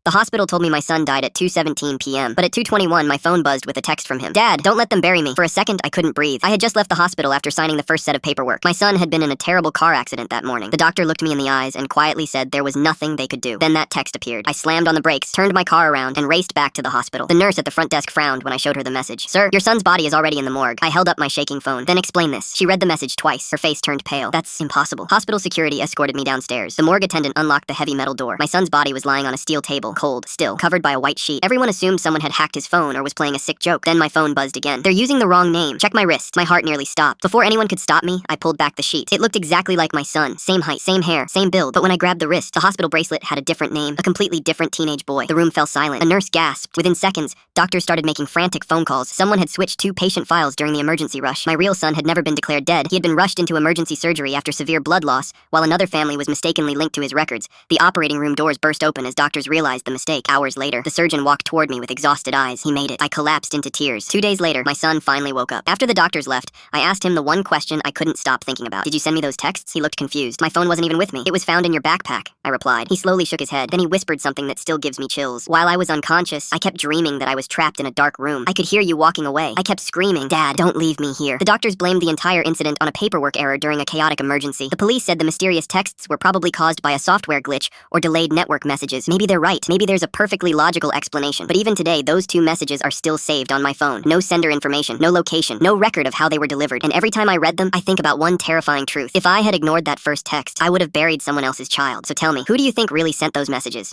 The hospital told me my son died at 2:17 p.m., but at 2:21 my phone buzzed with a text from him. Dad, don't let them bury me. For a second, I couldn't breathe. I had just left the hospital after signing the first set of paperwork. My son had been in a terrible car accident that morning. The doctor looked me in the eyes and quietly said there was nothing they could do. Then that text appeared. I slammed on the brakes, turned my car around, and raced back to the hospital. The nurse at the front desk frowned when I showed her the message. Sir, your son's body is already in the morgue. I held up my shaking phone. Then explain this. She read the message twice. Her face turned pale. That's impossible. Hospital security escorted me downstairs. The morgue attendant unlocked the heavy metal door. My son's body was lying on a steel table, cold, still, covered by a white sheet. Everyone assumed someone had hacked his phone or was playing a sick joke. Then my phone buzzed again. They're using the wrong name. Check my wrist. My heart nearly stopped. Before anyone could stop me, I pulled back the sheet. It looked exactly like my son. Same height, same hair, same build. But when I grabbed the wrist, the hospital bracelet had a different name. A completely different teenage boy. The room fell silent. A nurse gasped. Within seconds, doctors started making frantic phone calls. Someone had switched 2 patient files during the emergency rush. My real son had never been declared dead. He had been rushed into emergency surgery after severe blood loss, while another family was mistakenly linked to his records. The operating room doors burst open as doctors realized the mistake. Hours later, the surgeon walked toward me with exhausted eyes. He made it. I collapsed into tears. 2 days later, my son finally woke up. After the doctors left, I asked him the one question I couldn't stop thinking about. Did you send me those texts? He looked confused. My phone wasn't even with me. It was found in your backpack, I replied. He slowly shook his head. Then he whispered something that still gives me chills. While I was unconscious, I kept dreaming that I was trapped in a dark room. I could hear you walking away. I kept screaming, Dad, don't leave me here. The doctors blamed the entire incident on a paperwork error during a chaotic emergency. The police said the mysterious texts were probably caused by a software glitch or delayed network messages. Maybe they're right. Maybe there's a perfectly logical explanation. But even today, those 2 messages are still saved on my phone. No sender information, no location, no record of how they were delivered. And every time I read them, I think about one terrifying truth. If I had ignored that first text, I would have buried someone else's child. So tell me, who do you think really sent those messages?